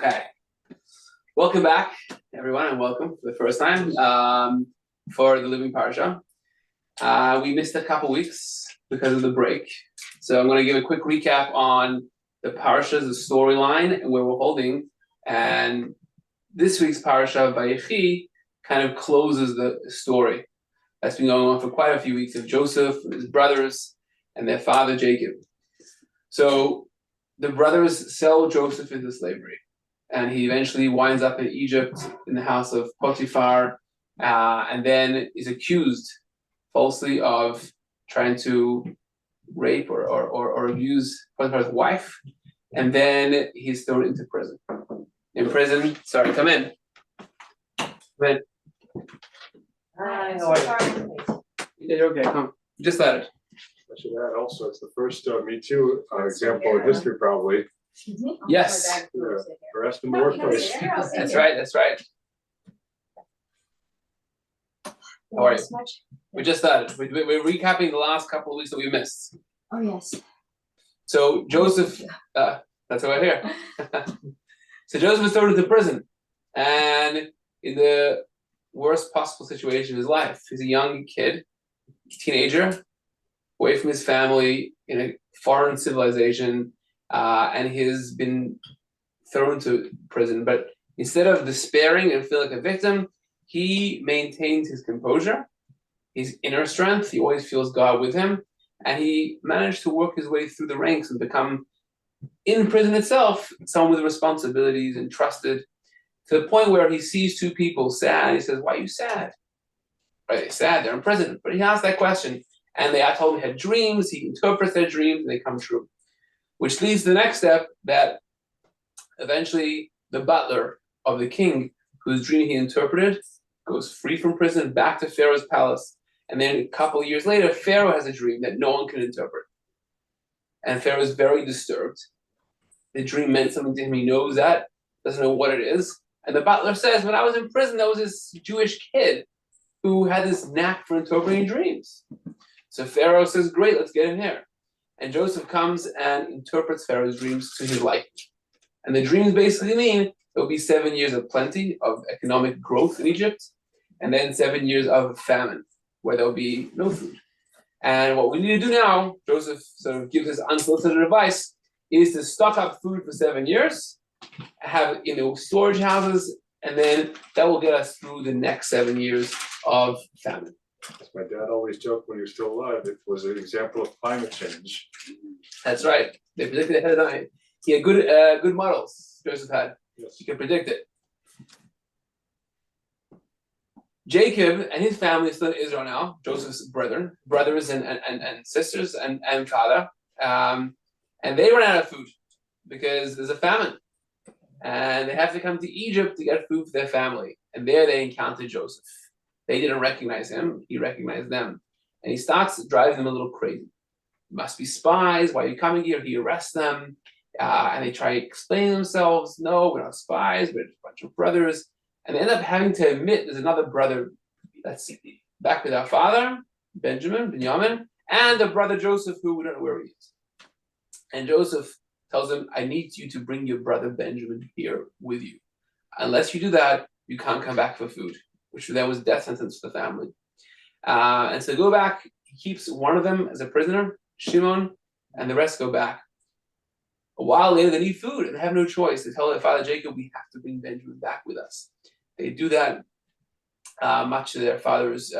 Okay. Welcome back, everyone, and welcome for the first time for the Living Parsha. We missed a couple weeks because of the break, so I'm going to give a quick recap on the Parsha, the storyline, and where we're holding. And this week's Parsha, Vayechi, kind of closes the story that's been going on for quite a few weeks of Joseph and his brothers and their father Jacob. So the brothers sell Joseph into slavery, and he eventually winds up in Egypt in the house of Potiphar, and then is accused falsely of trying to rape or abuse Potiphar's wife, and then he's thrown into prison. Sorry, come in. Come in. Hi, how are you? Yeah, you're okay, come. Just let it. I should add also, it's the first Me Too example in history, probably. Yes. Arrest in the workplace. That's right. How are you? We just started. We're recapping the last couple of weeks that we missed. Oh, yes. So Joseph, that's what I hear. So Joseph was thrown into prison, and in the worst possible situation of his life. He's a young kid, teenager, away from his family in a foreign civilization, and he's been thrown into prison. But instead of despairing and feeling like a victim, he maintains his composure, his inner strength. He always feels God with him, and he managed to work his way through the ranks and become, in prison itself, someone with responsibilities and trusted, to the point where he sees two people sad, and he says, "Why are you sad?" Right? They're sad, they're in prison. But he asks that question, and they told him he had dreams, he interprets their dreams, and they come true. Which leads to the next step, that eventually the butler of the king, whose dream he interpreted, goes free from prison back to Pharaoh's palace. And then a couple of years later, Pharaoh has a dream that no one can interpret. And Pharaoh is very disturbed. The dream meant something to him. He knows that, doesn't know what it is. And the butler says, when I was in prison, there was this Jewish kid who had this knack for interpreting dreams. So Pharaoh says, great, let's get him here. And Joseph comes and interprets Pharaoh's dreams to his liking. And the dreams basically mean there'll be 7 years of plenty of economic growth in Egypt, and then 7 years of famine, where there'll be no food. And what we need to do now, Joseph sort of gives his unsolicited advice, is to stock up food for 7 years, have storage houses, and then that will get us through the next 7 years of famine. As my dad always joked when he was still alive, it was an example of climate change. That's right. They predicted ahead of time. He had good models, Joseph had. Yes. He could predict it. Jacob and his family is still in Israel now, Joseph's brothers and sisters and father. And they run out of food because there's a famine. And they have to come to Egypt to get food for their family. And there they encounter Joseph. They didn't recognize him. He recognized them. And he starts driving them a little crazy. Must be spies. Why are you coming here? He arrests them. And they try to explain themselves. No, we're not spies. We're just a bunch of brothers. And they end up having to admit there's another brother that's back with our father, Benjamin, and the brother Joseph, who we don't know where he is. And Joseph tells him, I need you to bring your brother Benjamin here with you. Unless you do that, you can't come back for food, which then was death sentence for the family. And so go back. He keeps one of them as a prisoner, Shimon, and the rest go back. A while later, they need food, and they have no choice. They tell their father Jacob, we have to bring Benjamin back with us. They do that, much to their father's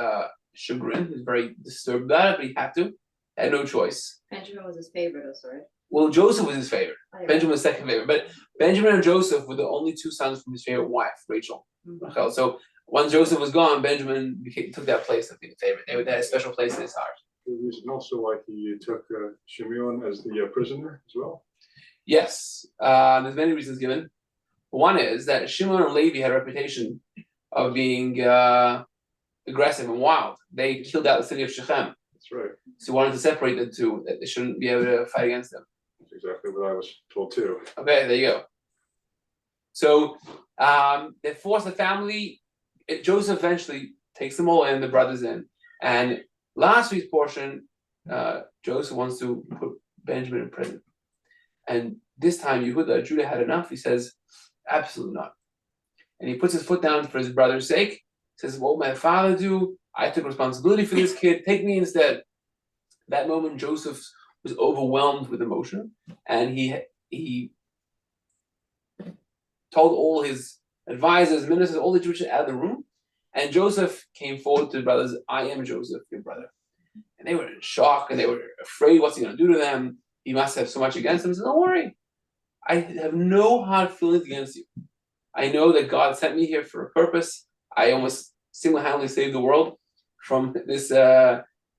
chagrin. He was very disturbed about it, but he had to. Had no choice. Benjamin was his favorite, also, right? Well, Joseph was his favorite. Oh, yeah. Benjamin was second favorite. But Benjamin and Joseph were the only two sons from his favorite wife, Rachel. Mm-hmm. So once Joseph was gone, Benjamin took that place of being the favorite. They had a special place in his heart. The reason also why he took Shimon as the prisoner as well. Yes, there's many reasons given. One is that Shimon and Levi had a reputation of being aggressive and wild. They killed out the city of Shechem. That's right. So he wanted to separate the two, that they shouldn't be able to fight against them. That's exactly what I was told too. Okay, there you go. So they force the family. Joseph eventually takes them all in, the brothers in. And last week's portion, Joseph wants to put Benjamin in prison. And this time, Judah had enough. He says, Absolutely not. And he puts his foot down for his brother's sake. He says, what will my father do? I took responsibility for this kid. Take me instead. That moment, Joseph was overwhelmed with emotion, and he told all his advisors, ministers, all the Jews out of the room. And Joseph came forward to the brothers, I am Joseph, your brother. And they were in shock, and they were afraid, what's he going to do to them? He must have so much against them. He said, don't worry. I have no hard feelings against you. I know that God sent me here for a purpose. I almost single-handedly saved the world from this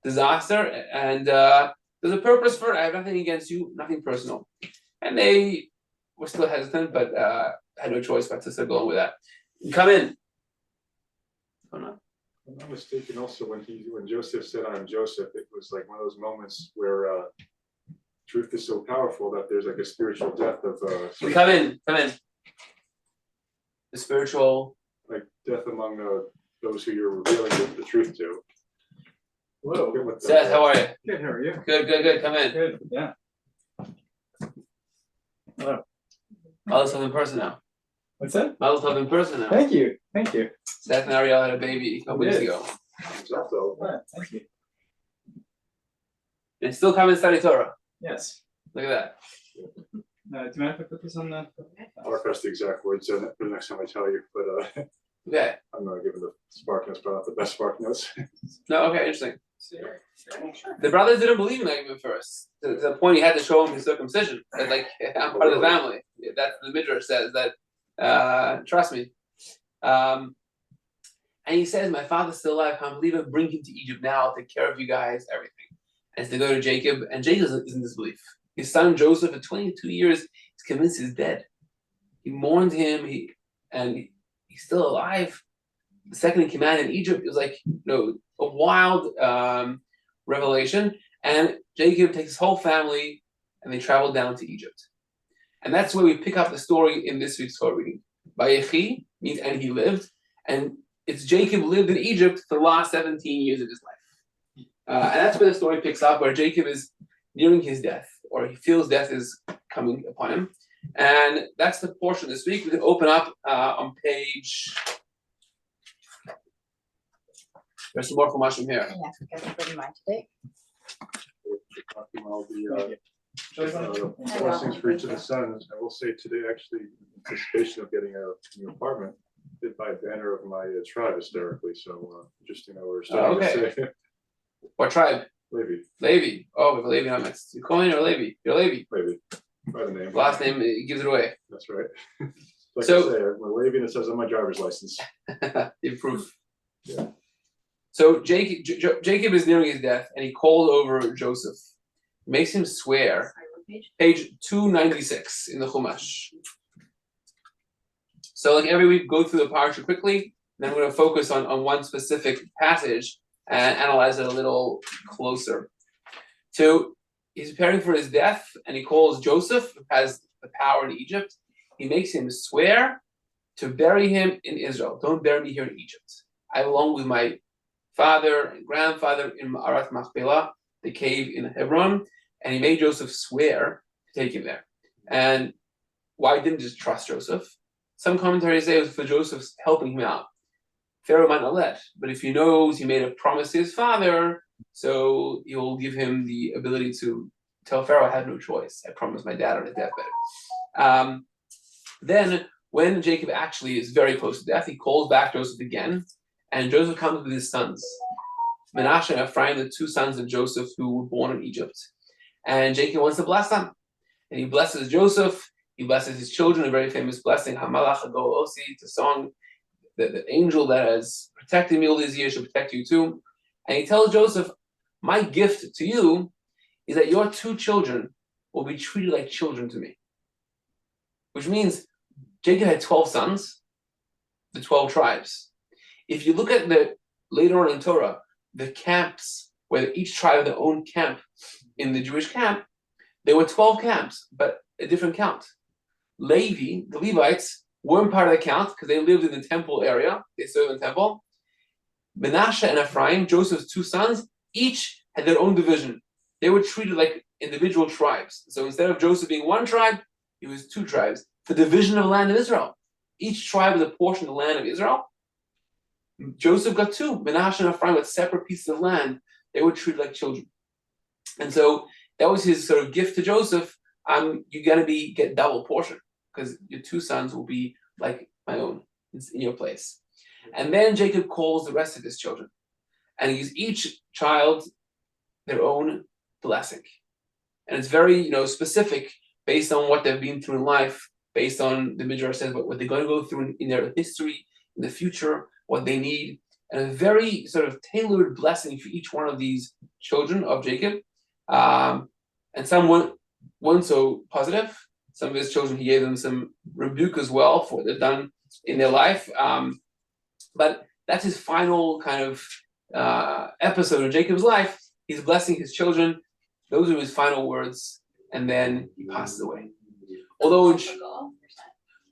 disaster, and there's a purpose for it. I have nothing against you, nothing personal. And they were still hesitant, but had no choice but to start going with that. Come in. Oh, no. If I'm not mistaken, also when Joseph said, "I'm Joseph," it was like one of those moments where truth is so powerful that there's like a spiritual death of Come in. The spiritual, like death among those who you're revealing the truth to. Hello. Seth, how are you? Good, how are you? Good. Come in. Good, yeah. Hello. Mazel tov in person now. What's that? Mazel tov in person now. Thank you. Seth and Ariel had a baby a couple weeks ago. Also, Thank you. They still come and study Torah. Yes. Look at that. Do you mind if I put this on the? I'll request the exact words for the next time I tell you, but Okay. I'm not giving the spark notes, probably not the best spark notes. No, okay, interesting. The brothers didn't believe in him at first. To the point he had to show him his circumcision. That, like, I'm part of the family. That's the Midrash says that. Trust me. And he says, my father's still alive. I can't believe it. Bring him to Egypt now. I'll take care of you guys, everything. And they go to Jacob, and Jacob is in disbelief. His son Joseph, for 22 years, is convinced he's dead. He mourned him. He's still alive. The second in command in Egypt, it was like a wild revelation. And Jacob takes his whole family, and they travel down to Egypt. And that's where we pick up the story in this week's Torah reading. Vayechi means and he lived, and it's Jacob lived in Egypt for the last 17 years of his life. And that's where the story picks up, where Jacob is nearing his death, or he feels death is coming upon him. And that's the portion this week. We can open up on page. There's some more from Hashem here. Yeah, I forgot to bring mine today. Talking about the blessings for each of the sons. I will say today, actually, in anticipation of getting a new apartment, did buy a banner of my tribe hysterically. So interesting that we're starting to say What tribe? Levi. Oh, we have a Levi on this. You Cohen or Levi? You're Levi. Levi. By the name. Last name gives it away. That's right. Like So- I say, I'm Levi, and it says on my driver's license. Improve. Yeah. So Jacob is nearing his death, and he called over Joseph, makes him swear. Page 296 in the Chumash. So, like every week, go through the Parsha quickly. Then we're going to focus on one specific passage and analyze it a little closer. So he's preparing for his death, and he calls Joseph, who has the power in Egypt. He makes him swear to bury him in Israel. Don't bury me here in Egypt. I belong with my father and grandfather in Ma'arat Machpelah, the cave in Hebron, and he made Joseph swear to take him there. And why didn't he just trust Joseph? Some commentaries say it was for Joseph's helping him out. Pharaoh might not let, but if he knows he made a promise to his father, so he will give him the ability to tell Pharaoh, I have no choice. I promised my dad on his deathbed. Then, when Jacob actually is very close to death, he calls back Joseph again, and Joseph comes with his sons, Menashe and Ephraim, the two sons of Joseph who were born in Egypt. And Jacob wants to bless them. And he blesses Joseph, he blesses his children, a very famous blessing, Hamalach Hagol Osi, it's a song, the angel that has protected me all these years should protect you too. And he tells Joseph, my gift to you is that your two children will be treated like children to me. Which means Jacob had 12 sons, the 12 tribes. If you look at the later on in Torah, the camps, where each tribe had their own camp in the Jewish camp, there were 12 camps, but a different count. Levi, the Levites, weren't part of the count because they lived in the temple area. They served in the temple. Menashe and Ephraim, Joseph's two sons, each had their own division. They were treated like individual tribes. So instead of Joseph being one tribe, he was two tribes. The division of the land of Israel. each tribe was a portion of the land of Israel. Joseph got two. Menashe and Ephraim got separate pieces of land. They were treated like children. And so that was his sort of gift to Joseph. You're going to get double portion because your two sons will be like my own in your place. And then Jacob calls the rest of his children. And he gives each child their own blessing. And it's very, specific based on what they've been through in life, based on the Midrash says what they're going to go through in their history, in the future, what they need, and a very sort of tailored blessing for each one of these children of Jacob. And some weren't so positive. Some of his children, he gave them some rebuke as well for what they've done in their life. But that's his final kind of episode of Jacob's life. He's blessing his children. Those are his final words, and then he passes away. Although,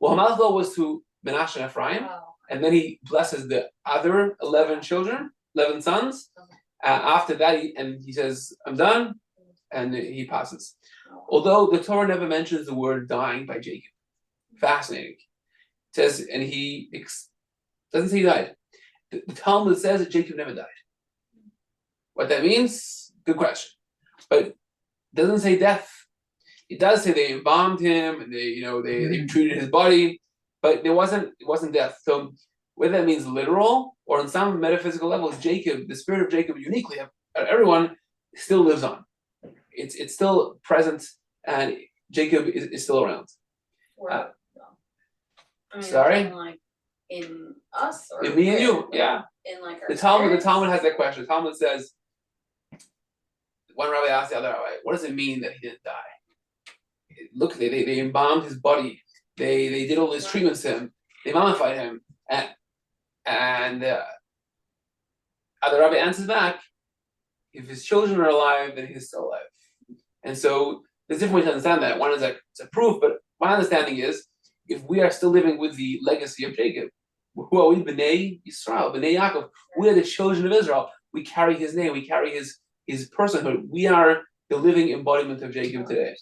Hamalchal was to Menashe and Ephraim, and then he blesses the other 11 sons. After that, he says, "I'm done," and he passes. Although the Torah never mentions the word dying by Jacob. Fascinating. It says, and doesn't say he died. The Talmud says that Jacob never died. What that means? Good question. But it doesn't say death. It does say they embalmed him and they treated his body, but it wasn't death. So whether that means literal or on some metaphysical levels, Jacob, the spirit of Jacob uniquely, everyone still lives on. It's still present, and Jacob is still around. Sorry? In us or in me and you, yeah. In like our the Talmud has that question. The Talmud says, one rabbi asked the other rabbi, what does it mean that he didn't die? Look, they embalmed his body. They did all these treatments to him. They mummified him. And the other rabbi answers back, if his children are alive, then he's still alive. And so there's different ways to understand that. One is like it's a proof, but my understanding is if we are still living with the legacy of Jacob, who are we? B'nai Yisrael, B'nai Yaakov. We are the children of Israel. We carry his name. We carry his personhood. We are the living embodiment of Jacob today.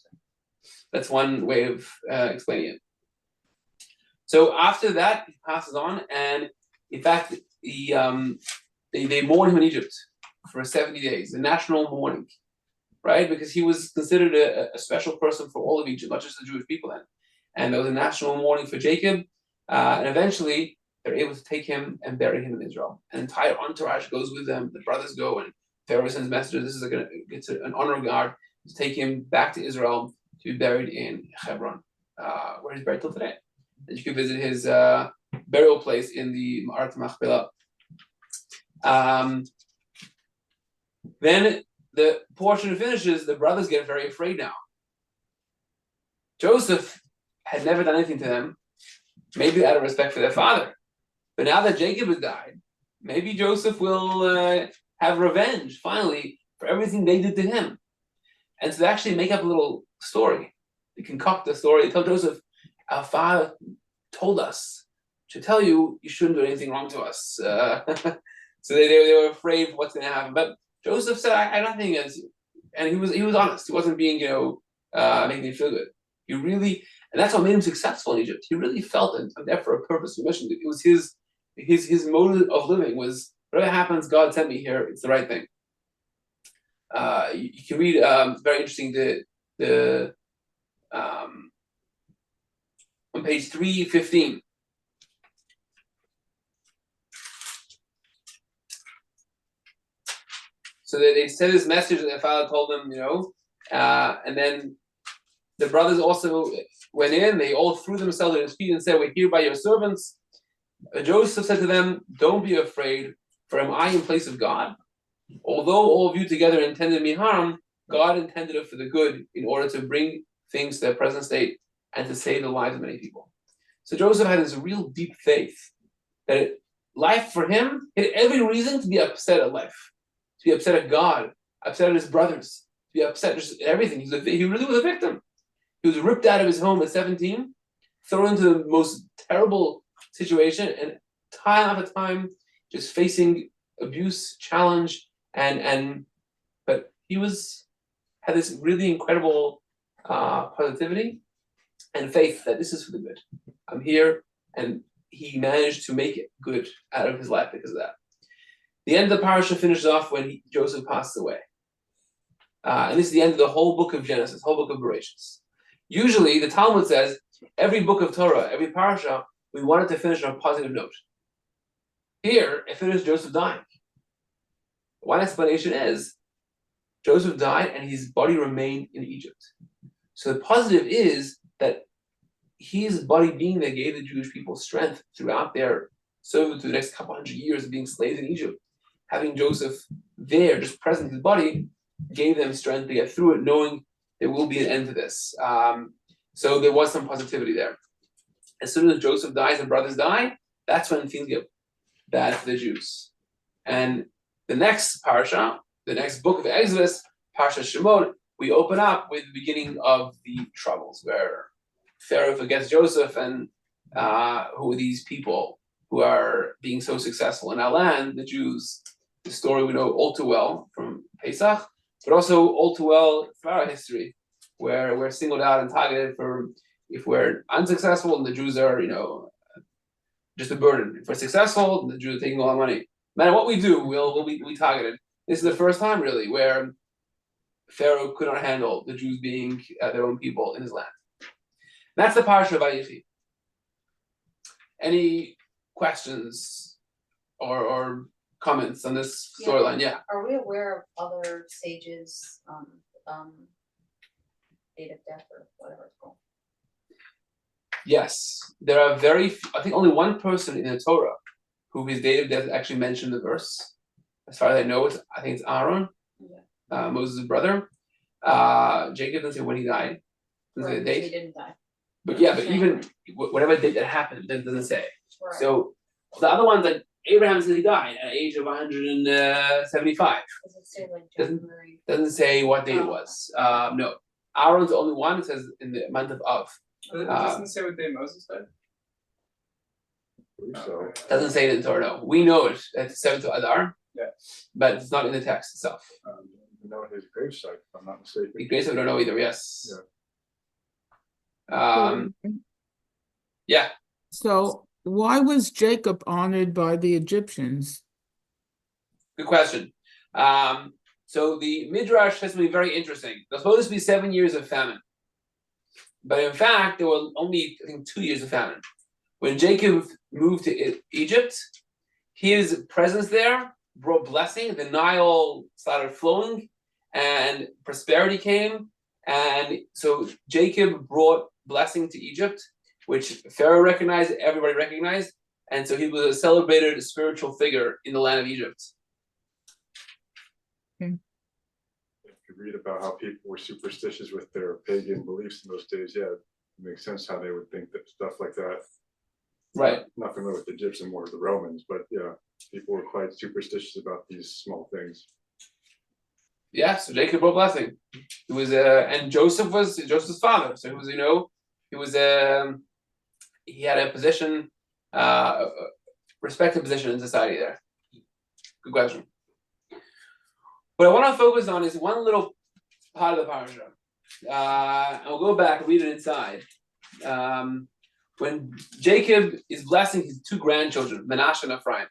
That's one way of explaining it. So after that, he passes on, and in fact, they mourn him in Egypt for 70 days, a national mourning, right? Because he was considered a special person for all of Egypt, not just the Jewish people then. And there was a national mourning for Jacob, and eventually they're able to take him and bury him in Israel. An entire entourage goes with them. The brothers go, and Pharaoh sends messengers. It's an honor guard to take him back to Israel to be buried in Hebron, where he's buried till today. And you can visit his burial place in the Ma'arat Machpelah. Then the portion finishes. The brothers get very afraid now. Joseph had never done anything to them, maybe out of respect for their father. But now that Jacob has died, maybe Joseph will have revenge, finally, for everything they did to him. And so they actually make up a little story. They concoct a story. They tell Joseph, our father told us to tell you shouldn't do anything wrong to us. So they were afraid of what's going to happen. But Joseph said, I nothing against you. And he was honest. He wasn't being, making me feel good. He really, and that's what made him successful in Egypt. He really felt I'm there for a purpose and mission. It was his motive of living was, whatever happens, God sent me here. It's the right thing. You can read, very interesting, on page 315. So they said this message that their father told them, and then the brothers also went in. They all threw themselves at his feet and said, "We're here by your servants." Joseph said to them, "Don't be afraid, for am I in place of God? Although all of you together intended me harm, God intended it for the good in order to bring things to their present state and to save the lives of many people." So Joseph had this real deep faith that life for him had every reason to be upset at life, to be upset at God, upset at his brothers, to be upset at just everything. He really was a victim. He was ripped out of his home at 17, thrown into the most terrible situation, and time after time just facing abuse, challenge, but he had this really incredible positivity and faith that this is for the good. I'm here and he managed to make it good out of his life because of that. The end of the Parsha finishes off when Joseph passes away. And this is the end of the whole book of Genesis, whole book of Vayechi. Usually, the Talmud says, every book of Torah, every Parsha, we want it to finish on a positive note. Here, it finished Joseph dying. One explanation is, Joseph died and his body remained in Egypt. So the positive is that his body being there gave the Jewish people strength throughout their servitude, the next couple hundred years of being slaves in Egypt. Having Joseph there, just present in his body, gave them strength to get through it, knowing there will be an end to this. So there was some positivity there. As soon as Joseph dies and brothers die, that's when things get bad for the Jews. And the next parsha, the next book of Exodus, Parsha Shemot, we open up with the beginning of the troubles, where Pharaoh forgets Joseph and who are these people who are being so successful in our land, the Jews. The story we know all too well from Pesach, but also all too well from our history, where we're singled out and targeted for if we're unsuccessful and the Jews are, just a burden. If we're successful, the Jews are taking all our money. No matter what we do, we'll be targeted. This is the first time, really, where Pharaoh could not handle the Jews being their own people in his land. That's the Parsha of Vayechi. Any questions or comments on this storyline? Yeah. Are we aware of other sages, date of death or whatever it's called? Yes, there are I think only one person in the Torah who his date of death is actually mentioned in the verse. As far as I know, I think it's Aaron, Moses' brother. Jacob doesn't say when he died, doesn't say the date. He didn't die. But even whatever date that happened, it doesn't say. Right. So the other ones, like Abraham says he died at the age of 175. Does it say like January? Doesn't say what date it was. No. Aaron's the only one. It says in the month of Av. It doesn't say what day Moses died. So Doesn't say it in Torah. No. We know it. It's 7th of Adar. Yeah. But it's not in the text itself. you know his gravesite, if I'm not mistaken. The grace of don't know either. Yes. Yeah. So why was Jacob honored by the Egyptians? Good question. So the Midrash has to be very interesting. There's supposed to be 7 years of famine. But in fact, there were only, I think, 2 years of famine. When Jacob moved to Egypt, his presence there brought blessing. The Nile started flowing and prosperity came. And so Jacob brought blessing to Egypt, which Pharaoh recognized, everybody recognized. And so he was a celebrated spiritual figure in the land of Egypt. If you read about how people were superstitious with their pagan beliefs in those days, yeah, it makes sense how they would think that stuff like that. Right. Not familiar with the Egyptians, more of the Romans, but yeah, people were quite superstitious about these small things. Yeah, so Jacob brought blessing. He was and Joseph was Joseph's father. So he was, he was he had a position, respected position in society there. Good question. What I want to focus on is one little part of the Parsha. And we'll go back and read it inside. When Jacob is blessing his 2 grandchildren, Manasseh and Ephraim.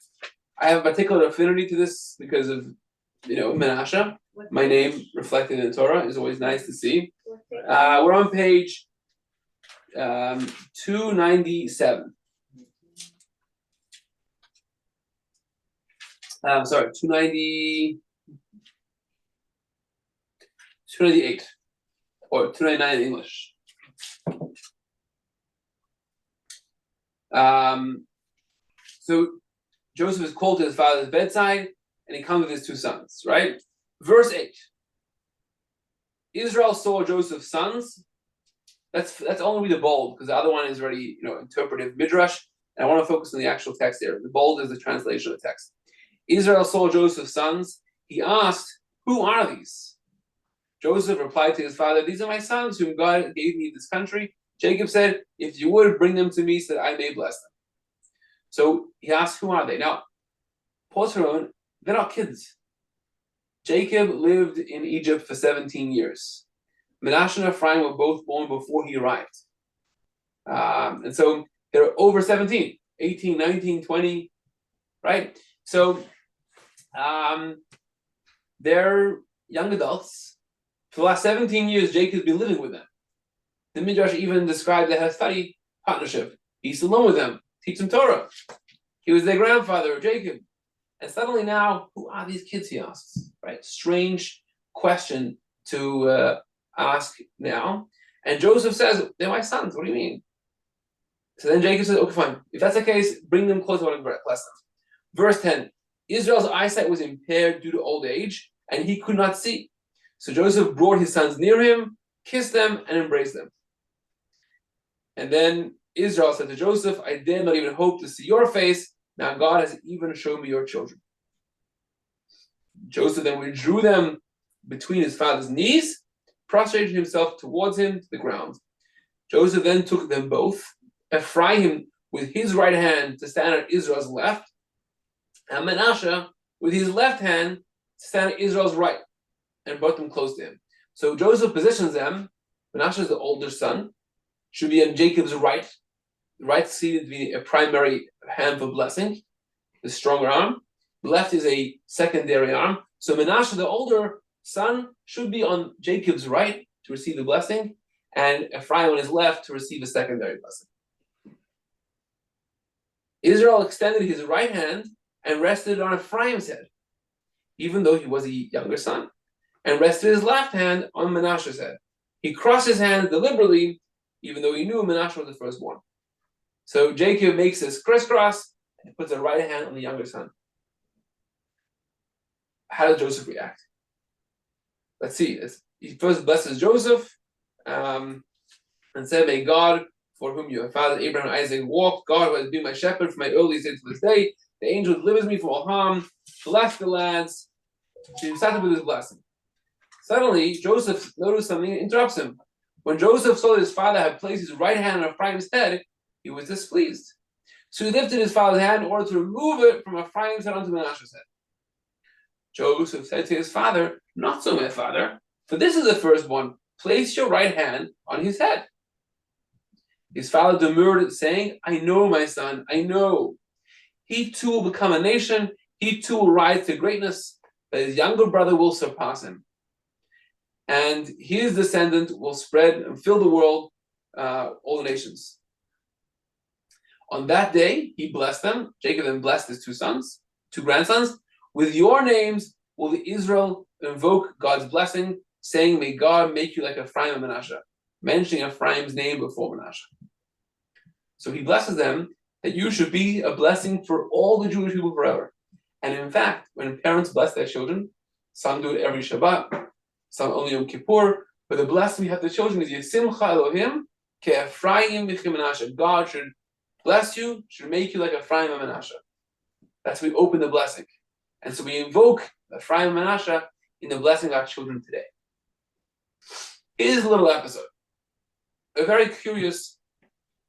I have a particular affinity to this because of, Manasseh. My name reflected in the Torah is always nice to see. We're on page 297. Sorry, 298 or 299 in English. So Joseph is called to his father's bedside, and he comes with his 2 sons, right? Verse 8. Israel saw Joseph's sons. That's only the bold, because the other one is already, interpretive midrash, and I want to focus on the actual text here. The bold is the translation of the text. Israel saw Joseph's sons. He asked, "Who are these?" Joseph replied to his father, "These are my sons whom God gave me this country." Jacob said, "If you would bring them to me so that I may bless them." So he asked, "Who are they?" Now, pause for a moment. They're not kids. Jacob lived in Egypt for 17 years. Manasseh and Ephraim were both born before he arrived. And so They're over 17, 18, 19, 20, right? So they're young adults. For the last 17 years, Jacob's been living with them. The Midrash even described the study partnership. He used to learn with them, teach them Torah. He was their grandfather, Jacob. And suddenly now, who are these kids, he asks, right? Strange question to ask now. And Joseph says, they're my sons, what do you mean? So then Jacob says, okay, fine. If that's the case, bring them closer and bless them. Verse 10, Israel's eyesight was impaired due to old age, and he could not see. So Joseph brought his sons near him, kissed them, and embraced them. And then Israel said to Joseph, I dare not even hope to see your face. Now God has even shown me your children. Joseph then withdrew them between his father's knees, prostrated himself towards him to the ground. Joseph then took them both, Ephraim with his right hand to stand at Israel's left, and Manasseh with his left hand to stand at Israel's right, and brought them close to him. So Joseph positions them. Manasseh is the older son, should be on Jacob's right seated to be a primary hand for blessing, the stronger arm. The left is a secondary arm. So Manasseh, the older son, should be on Jacob's right to receive the blessing, and Ephraim on his left to receive a secondary blessing. Israel extended his right hand and rested on Ephraim's head, even though he was a younger son, and rested his left hand on Manasseh's head. He crossed his hands deliberately, even though he knew Manasseh was the firstborn. So Jacob makes this crisscross and puts the right hand on the younger son. How does Joseph react? Let's see. He first blesses Joseph and said, may God, for whom your father Abraham and Isaac walked, God who has been my shepherd from my earliest days to this day, the angel who delivers me from all harm, bless the lads. He started with his blessing. Suddenly, Joseph noticed something and interrupts him. When Joseph saw that his father had placed his right hand on Ephraim's head, he was displeased. So he lifted his father's hand in order to remove it from Ephraim's head onto Manasseh's head. Joseph said to his father, not so, my father, for this is the firstborn. Place your right hand on his head. His father demurred, saying, I know, my son, I know. He too will become a nation. He too will rise to greatness, but his younger brother will surpass him. And his descendant will spread and fill the world, all the nations. On that day, he blessed them. Jacob then blessed his two grandsons. With your names will Israel invoke God's blessing, saying, may God make you like Ephraim and Manasseh, mentioning Ephraim's name before Manasseh. So he blesses them that you should be a blessing for all the Jewish people forever. And in fact, when parents bless their children, some do it every Shabbat, some only Yom Kippur, but the blessing we have the children is Yisimcha Elohim ke Ephraim v'chi Manasseh. God should bless you, should make you like Ephraim and Manasseh. That's how we open the blessing. And so we invoke Ephraim and Manasseh in the blessing of our children today. Here's a little episode. A very curious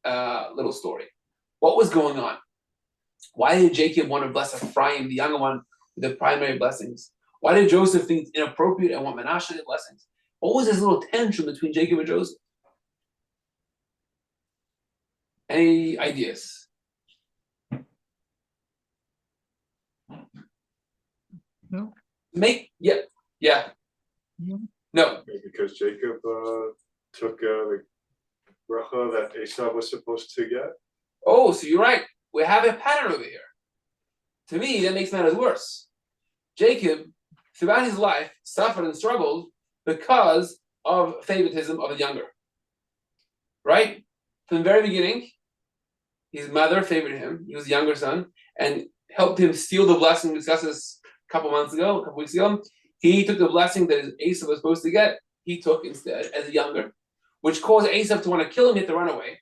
little story. What was going on? Why did Jacob want to bless Ephraim, the younger one, with the primary blessings? Why did Joseph think it's inappropriate and want Manasseh's blessings? What was this little tension between Jacob and Joseph? Any ideas? No. Yeah. No. Because Jacob took the bracha that Esau was supposed to get. Oh, so you're right. We have a pattern over here. To me, that makes matters worse. Jacob, throughout his life, suffered and struggled because of favoritism of the younger. Right? From the very beginning, his mother favored him. He was the younger son and helped him steal the blessing. We discussed this a couple weeks ago. He took the blessing that Esau was supposed to get. He took instead as a younger, which caused Esau to want to kill him. He had to run away.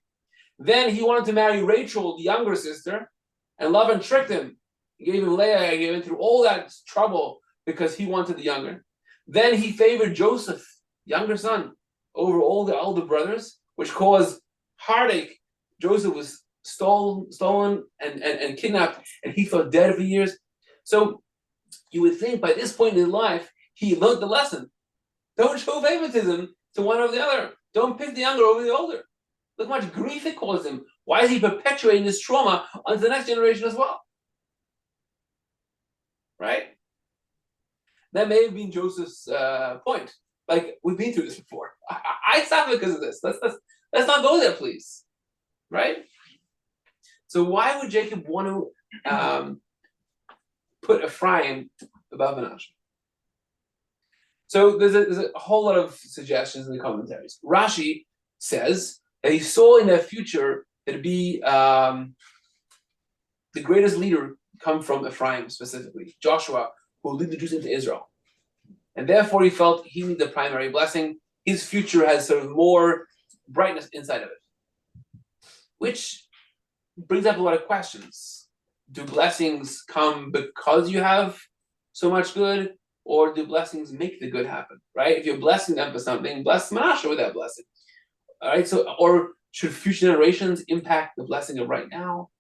Then he wanted to marry Rachel, the younger sister, and Laban tricked him. He gave him Leah. He gave him through all that trouble because he wanted the younger. Then he favored Joseph, younger son, over all the older brothers, which caused heartache. Joseph was stolen and kidnapped, and he felt dead for years. So you would think by this point in his life, he learned the lesson. Don't show favoritism to one over the other. Don't pick the younger over the older. Look how much grief it caused him. Why is he perpetuating this trauma onto the next generation as well? Right? That may have been Joseph's point. Like, we've been through this before. I suffer because of this. Let's not go there, please. Right? So why would Jacob want to put Ephraim above Manasseh? So there's a whole lot of suggestions in the commentaries. Rashi says that he saw in their future that it'd be the greatest leader come from Ephraim specifically, Joshua, who will lead the Jews into Israel. And therefore he felt he needed the primary blessing. His future has sort of more brightness inside of it. Which brings up a lot of questions. Do blessings come because you have so much good? Or do blessings make the good happen, right? If you're blessing them for something, bless Manasseh with that blessing. All right, so, or should future generations impact the blessing of right now?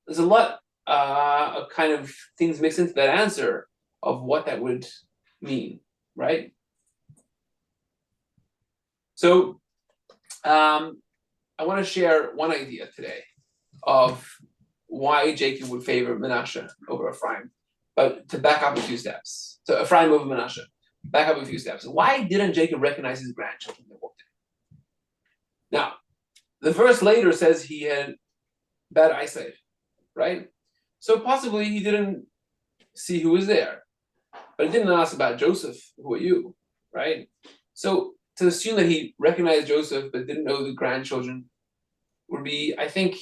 There's a lot of kind of things mixed into that answer of what that would mean, right? So, I want to share one idea today of why Jacob would favor Manasseh over Ephraim, but to back up a few steps. So Ephraim over Manasseh, back up a few steps. Why didn't Jacob recognize his grandchildren that walked in? Now, the verse later says he had bad eyesight, right? So possibly he didn't see who was there, but he didn't ask about Joseph, who are you, right? So to assume that he recognized Joseph but didn't know the grandchildren would be, I think,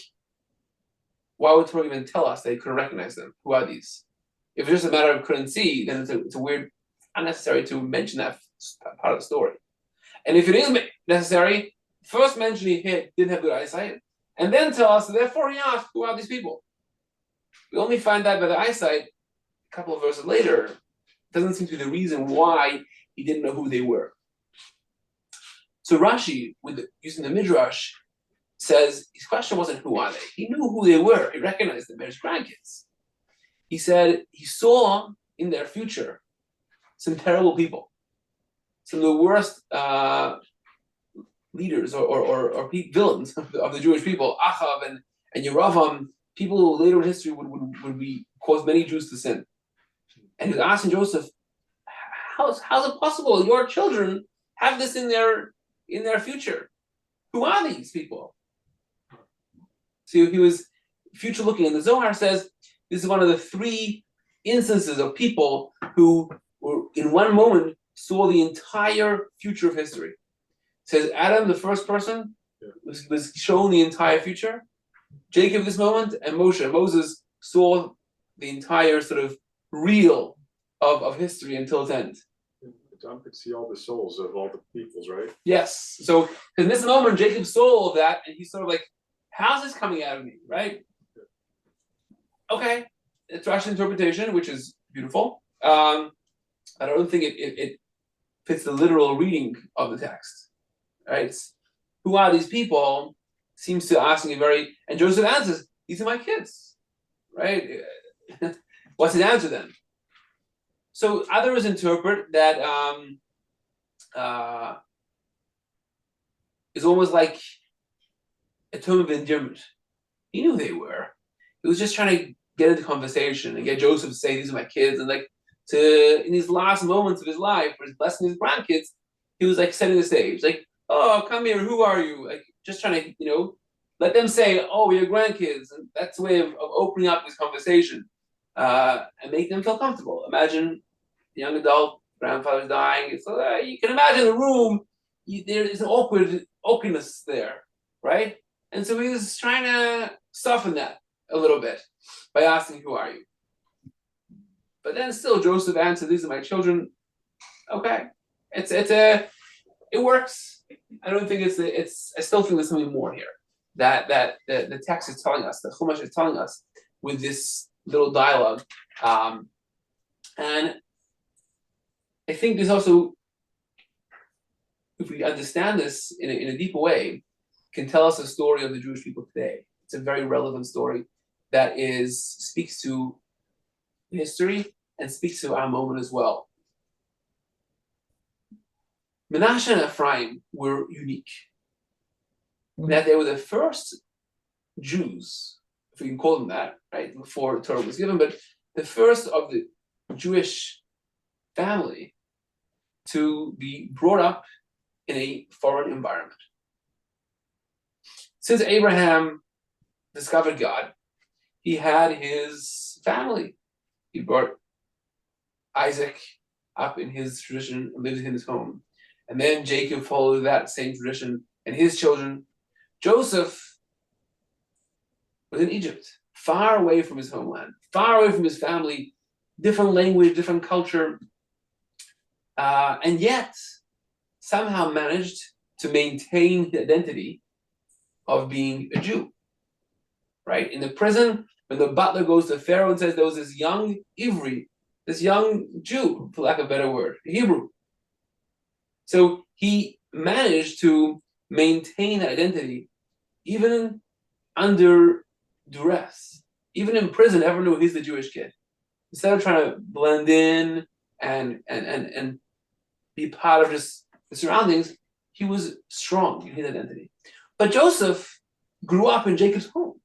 why would Torah even tell us that he couldn't recognize them? Who are these? If it's just a matter of couldn't see, then it's a weird, unnecessary to mention that part of the story. And if it is necessary, first mention he didn't have good eyesight, and then tell us, therefore he asked, who are these people? We only find that by the eyesight a couple of verses later. Doesn't seem to be the reason why he didn't know who they were. So Rashi, using the Midrash, says his question wasn't who are they? He knew who they were. He recognized them as grandkids. He said he saw in their future some terrible people, some of the worst leaders or villains of the Jewish people, Achav and Yeravam, people who later in history would be cause many Jews to sin. And he was asking Joseph, how's it possible your children have this in their future? Who are these people? So he was future looking, and the Zohar says this is one of the three instances of people who were in one moment saw the entire future of history. It says Adam, the first person, was shown the entire future. Jacob, this moment, and Moses saw the entire sort of reel of history until its end. Tom could see all the souls of all the peoples, right? Yes. So in this moment, Jacob saw all of that, and he's sort of like, how's this coming out of me, right? Okay, it's Rashi's interpretation, which is beautiful. I don't think it fits the literal reading of the text, right? Who are these people? Seems to asking a very, and Joseph answers, these are my kids, right? What's his answer then? So others interpret that it's almost like a term of endearment. He knew they were. He was just trying to get into conversation and get Joseph to say, these are my kids. And like in these last moments of his life, where he's blessing his grandkids, he was like setting the stage. Like, oh, come here, who are you? Like just trying to, let them say, oh, we're your grandkids. And that's a way of opening up this conversation and make them feel comfortable. Imagine the young adult, grandfather's dying. So you can imagine the room, there is an awkwardness there, right? And so he was trying to soften that a little bit by asking, who are you? But then still Joseph answered, these are my children. Okay. It works. I don't think I still think there's something more here that the text is telling us, the Chumash is telling us with this little dialogue. And I think there's also, if we understand this in a deeper way, can tell us a story of the Jewish people today. It's a very relevant story that speaks to history and speaks to our moment as well. Manasseh and Ephraim were unique. that they were the first Jews, if we can call them that, right, before the Torah was given, but the first of the Jewish family to be brought up in a foreign environment. Since Abraham discovered God, he had his family. He brought Isaac up in his tradition and lived in his home. And then Jacob followed that same tradition and his children. Joseph was in Egypt, far away from his homeland, far away from his family, different language, different culture, and yet somehow managed to maintain the identity of being a Jew. Right? In the prison, when the butler goes to Pharaoh and says there was this young Ivri, this young Jew, for lack of a better word, Hebrew. So he managed to maintain that identity even under duress. Even in prison, everyone knew he's the Jewish kid. Instead of trying to blend in and be part of just the surroundings, he was strong in his identity. But Joseph grew up in Jacob's home,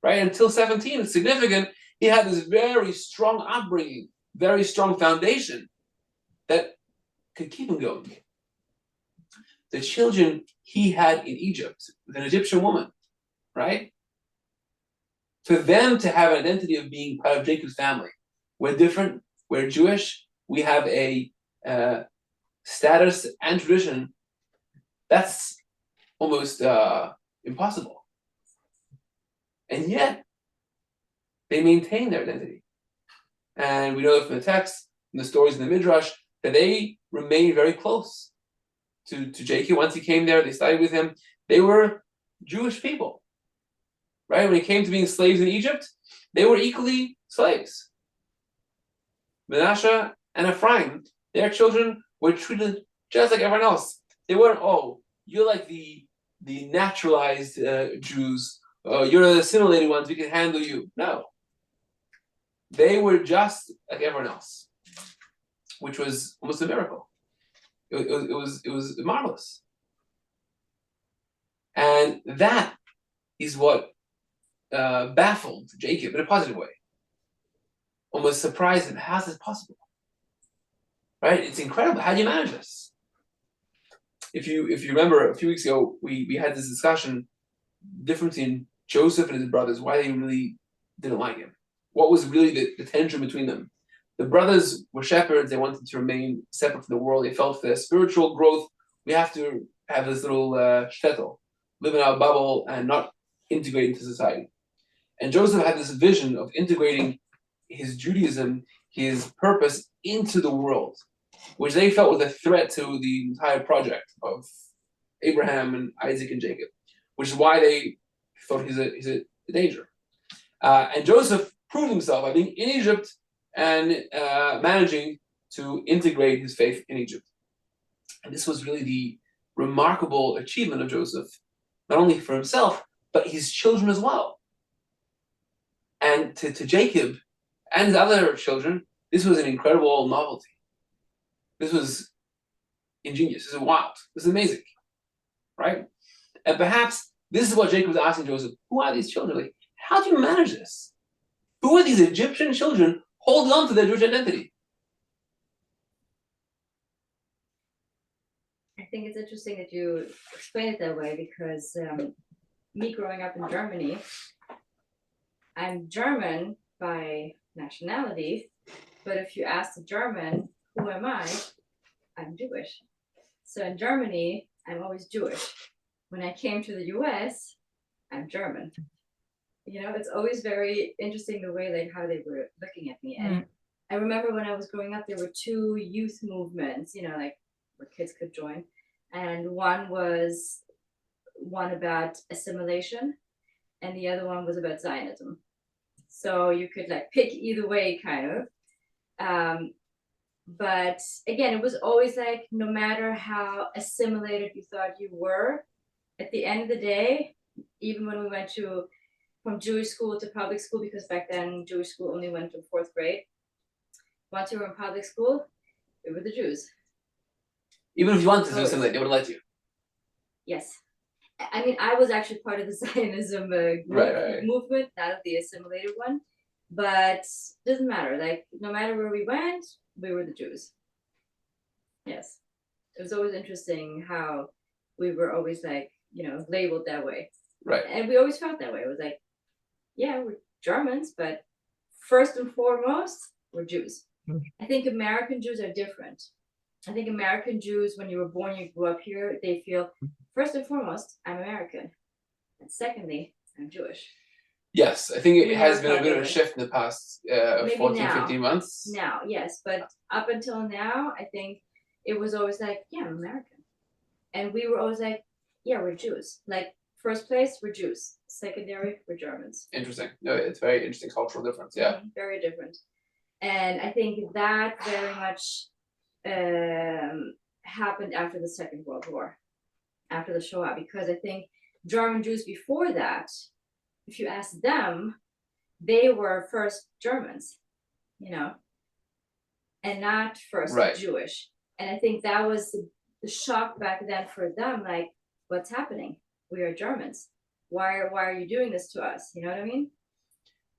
right? Until 17, it's significant. He had this very strong upbringing, very strong foundation that could keep him going. The children he had in Egypt, with an Egyptian woman, right? For them to have an identity of being part of Jacob's family, we're different, we're Jewish, we have a status and tradition that's almost impossible. And yet, they maintain their identity. And we know from the text, from the stories in the Midrash, that they remained very close to Jacob. Once he came there, they studied with him. They were Jewish people. Right? When it came to being slaves in Egypt, they were equally slaves. Manasseh and Ephraim, their children were treated just like everyone else. They weren't, oh, you're like the naturalized Jews. You're the assimilated ones. We can handle you. No. They were just like everyone else, which was almost a miracle. It was marvelous. And that is what baffled Jacob in a positive way. Almost surprised him. How's this possible? Right? It's incredible. How do you manage this? If you remember a few weeks ago, we had this discussion, difference in Joseph and his brothers, why they really didn't like him. What was really the tension between them? The brothers were shepherds. They wanted to remain separate from the world. They felt for their spiritual growth, we have to have this little shtetl, live in our bubble and not integrate into society. And Joseph had this vision of integrating his Judaism, his purpose into the world, which they felt was a threat to the entire project of Abraham and Isaac and Jacob, which is why they thought he's a danger. And Joseph proved himself by being in Egypt and managing to integrate his faith in Egypt. And this was really the remarkable achievement of Joseph, not only for himself, but his children as well. And to Jacob and his other children, this was an incredible novelty. This was ingenious. This is wild. This is amazing, right? And perhaps this is what Jacob was asking Joseph: who are these children? Like, how do you manage this? Who are these Egyptian children holding on to their Jewish identity? I think it's interesting that you explain it that way because me growing up in Germany, I'm German by nationality, but if you ask the German, who am I? I'm Jewish. So in Germany, I'm always Jewish. When I came to the US, I'm German. You know, it's always very interesting the way like how they were looking at me. And I remember when I was growing up, there were two youth movements, you know, like where kids could join. And one was one about assimilation and the other one was about Zionism. So you could like pick either way kind of. But again, it was always like, no matter how assimilated you thought you were, at the end of the day, even when we went from Jewish school to public school, because back then Jewish school only went to 4th grade. Once you were in public school, we were the Jews. Even if you wanted to do something, they would let you. Yes. I mean, I was actually part of the Zionism Right. movement, not of the assimilated one, but doesn't matter. Like, no matter where we went, we were the Jews. Yes, it was always interesting how we were always like, labeled that way, Right. and we always felt that way. It was like, yeah, we're Germans, but first and foremost, we're Jews. I think American Jews are different. I think American Jews, when you were born, you grew up here, they feel, first and foremost, I'm American. And secondly, I'm Jewish. Yes, I think it We has never been a felt bit that of a way. shift in the past Maybe 14, now. 15 months. Now, yes, but up until now, I think it was always like, yeah, I'm American. And we were always like, yeah, we're Jews. Like, first place, we're Jews. Secondary, we're Germans. Interesting. No, it's very interesting cultural difference. Yeah. Very different. And I think that very much happened after the Second World War, after the Shoah, because I think German Jews before that, if you ask them, they were first Germans, and not first Right. Jewish. And I think that was the shock back then for them, like, what's happening? We are Germans. Why are you doing this to us? You know what I mean?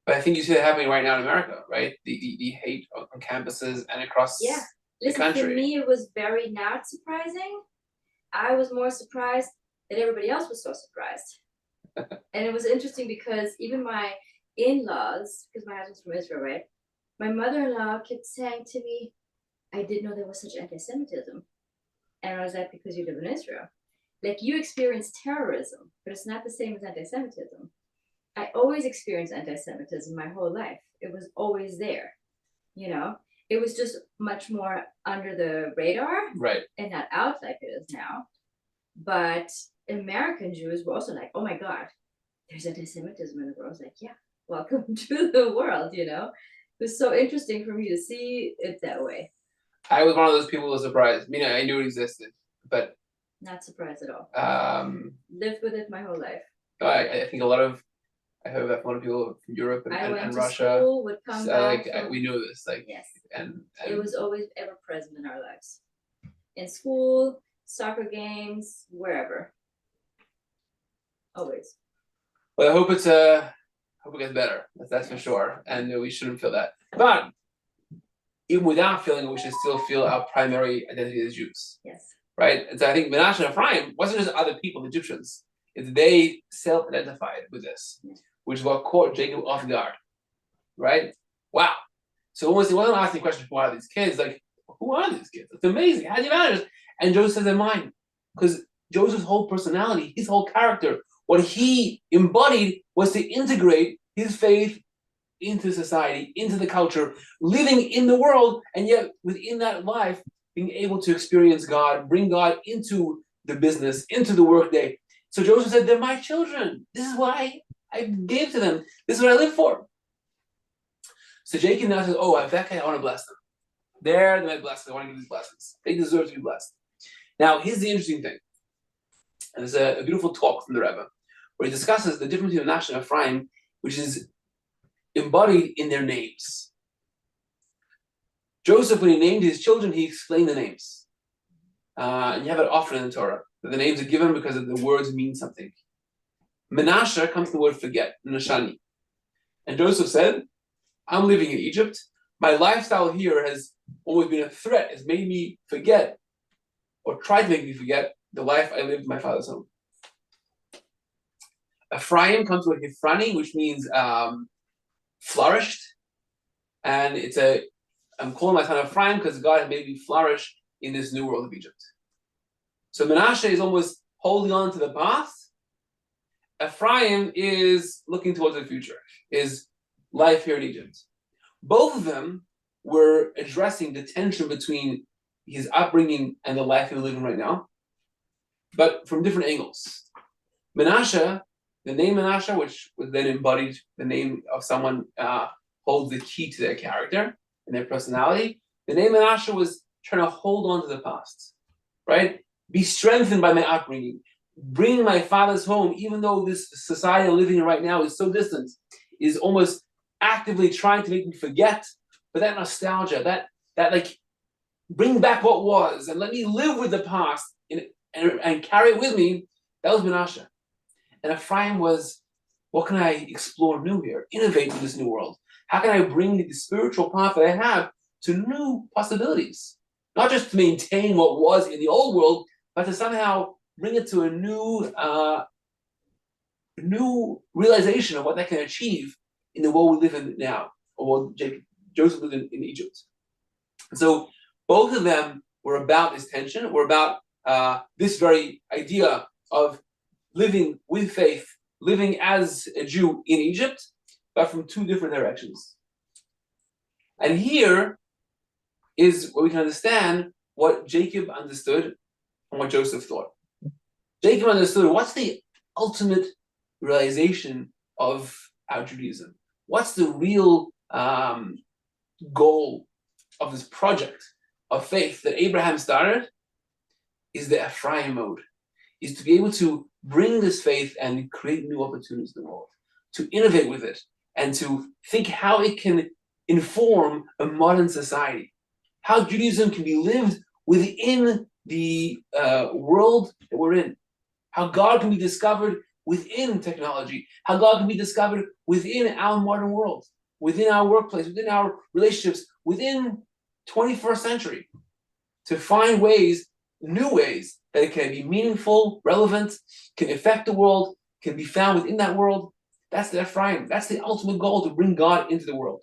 But I think you see that happening right now in America, right? The hate on campuses and across Yeah. the Listen, country. for me, it was very not surprising. I was more surprised that everybody else was so surprised. And it was interesting because even my in-laws, because my husband's from Israel, right? My mother-in-law kept saying to me, I didn't know there was such anti-Semitism. And I was like, because you live in Israel. Like, you experience terrorism, but it's not the same as anti-Semitism. I always experienced anti-Semitism my whole life. It was always there, It was just much more under the radar, Right. and not out like it is now. But American Jews were also like, oh my God, there's anti-Semitism in the world. I was like, yeah, welcome to the world, It was so interesting for me to see it that way. I was one of those people who was surprised. I mean, I knew it existed, but Not surprised at all. lived with it my whole life. I think I heard that a lot of people from Europe I went and to Russia. school, would come back. We knew this, Yes. and It was always ever present in our lives. In school, soccer games, wherever. Always. Well, I hope it gets better. That's for sure, and we shouldn't feel that. But even without feeling, we should still feel our primary identity as Jews. Yes. Right? And so I think Menashe and Ephraim wasn't just other people, the Egyptians. It's they self-identified with this, which is what caught Jacob off guard. Right? Wow. So when he wasn't asking questions, who are these kids? Like, who are these kids? It's amazing. How do you manage this? And Joseph says, they're mine. Because Joseph's whole personality, his whole character, what he embodied was to integrate his faith into society, into the culture, living in the world, and yet within that life, being able to experience God, bring God into the business, into the workday. So Joseph said, they're my children. This is what I gave to them. This is what I live for. So Jacob now says, oh, in fact, I want to bless them. They're my blessings. I want to give these blessings. They deserve to be blessed. Now, here's the interesting thing. And there's a beautiful talk from the Rebbe where he discusses the difference between Menashe and Ephraim, which is embodied in their names. Joseph, when he named his children, he explained the names. And you have it often in the Torah, that the names are given because the words mean something. Menashe comes from the word forget, Nashani. And Joseph said, I'm living in Egypt. My lifestyle here has always been a threat. It's made me forget, or tried to make me forget, the life I lived in my father's home. Ephraim comes with Hifrani, which means flourished. And I'm calling my son Ephraim because God has made me flourish in this new world of Egypt. So Menashe is almost holding on to the past. Ephraim is looking towards the future, is life here in Egypt. Both of them were addressing the tension between his upbringing and the life he's living right now, but from different angles. Menashe, the name Menashe, which was then embodied the name of someone, holds the key to their character and their personality. The name Menashe was trying to hold on to the past, right? Be strengthened by my upbringing. Bring my father's home, even though this society I'm living in right now is so distant, is almost actively trying to make me forget. But that nostalgia, that like, bring back what was and let me live with the past and carry it with me. That was Menashe. And Ephraim was, what can I explore new here? Innovate in this new world. How can I bring the spiritual path that I have to new possibilities? Not just to maintain what was in the old world, but to somehow bring it to a new realization of what that can achieve in the world we live in now, or what Joseph lived in Egypt. And so both of them were about this tension, were about this very idea of living with faith, living as a Jew in Egypt, but from two different directions. And here is where we can understand what Jacob understood and what Joseph thought. Jacob understood what's the ultimate realization of our Judaism. What's the real goal of this project of faith that Abraham started? Is the Ephraim mode, is to be able to bring this faith and create new opportunities in the world, to innovate with it, and to think how it can inform a modern society, how Judaism can be lived within the world that we're in, how God can be discovered within technology, how God can be discovered within our modern world, within our workplace, within our relationships, within 21st century, to find ways, new ways, that it can be meaningful, relevant, can affect the world, can be found within that world. That's the Ephraim. That's the ultimate goal, to bring God into the world.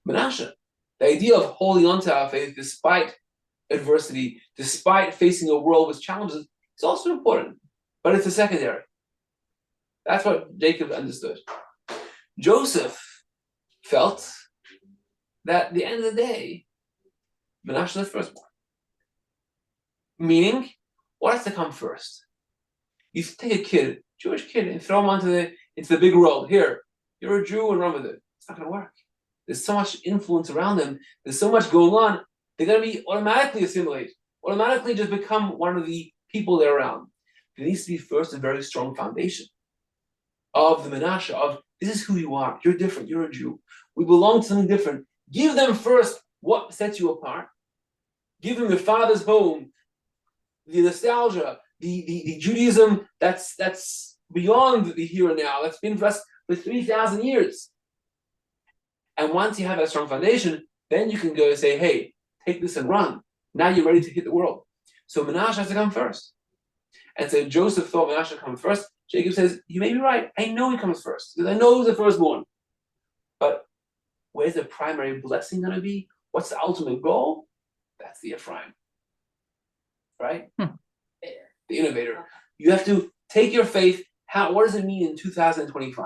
Manasseh, the idea of holding on to our faith despite adversity, despite facing a world with challenges, is also important, but it's a secondary. That's what Jacob understood. Joseph felt that at the end of the day, Manasseh is the firstborn. Meaning, what has to come first? You take a kid, Jewish kid, and throw him into the big world. Here, you're a Jew and run with it. It's not going to work. There's so much influence around them. There's so much going on. They're going to be automatically assimilate, automatically just become one of the people they're around. There needs to be first a very strong foundation of the Manasseh, of this is who you are. You're different. You're a Jew. We belong to something different. Give them first what sets you apart. Give them your father's home, the nostalgia, the Judaism that's beyond the here and now. That's been for us for 3,000 years. And once you have that strong foundation, then you can go and say, hey, take this and run. Now you're ready to hit the world. So Manasseh has to come first. And so Joseph thought Manasseh would come first. Jacob says, you may be right. I know he comes first, because I know he's the firstborn. But where's the primary blessing going to be? What's the ultimate goal? That's the Ephraim. Right? The innovator. You have to take your faith. What does it mean in 2025?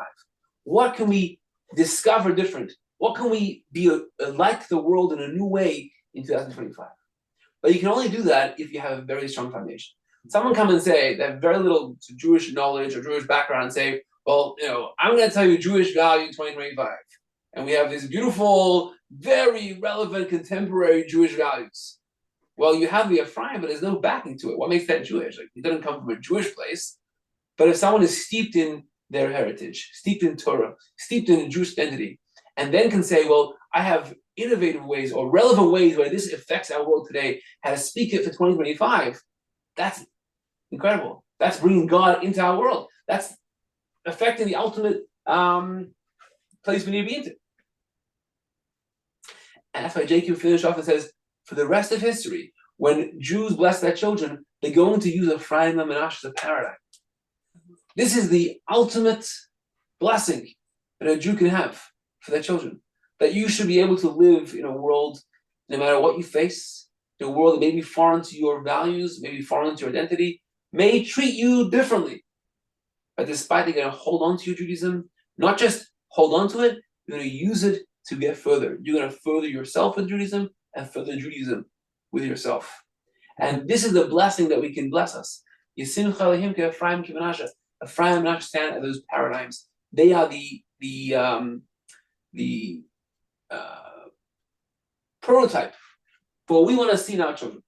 What can we discover different? What can we be like the world in a new way in 2025? But you can only do that if you have a very strong foundation. Someone come and say they have very little Jewish knowledge or Jewish background and say, well, I'm going to tell you Jewish value in 2025. And we have these beautiful, very relevant, contemporary Jewish values. Well, you have the Ephraim, but there's no backing to it. What makes that Jewish? Like, it doesn't come from a Jewish place. But if someone is steeped in their heritage, steeped in Torah, steeped in Jewish identity, and then can say, well, I have innovative ways or relevant ways where this affects our world today, how to speak it for 2025, that's incredible. That's bringing God into our world. That's affecting the ultimate place we need to be into. And that's why Jacob finished off and says, for the rest of history, when Jews bless their children, they're going to use Ephraim and Manasseh as a paradigm. This is the ultimate blessing that a Jew can have for their children. That you should be able to live in a world, no matter what you face, in a world that may be foreign to your values, may be foreign to your identity, may treat you differently. But despite, you're going to hold on to your Judaism, not just hold on to it, you're going to use it to get further. You're going to further yourself with Judaism and further Judaism with yourself. And this is the blessing that we can bless us. Ephraim and Manasseh stand at those paradigms. They are the prototype for what we want to see in our children.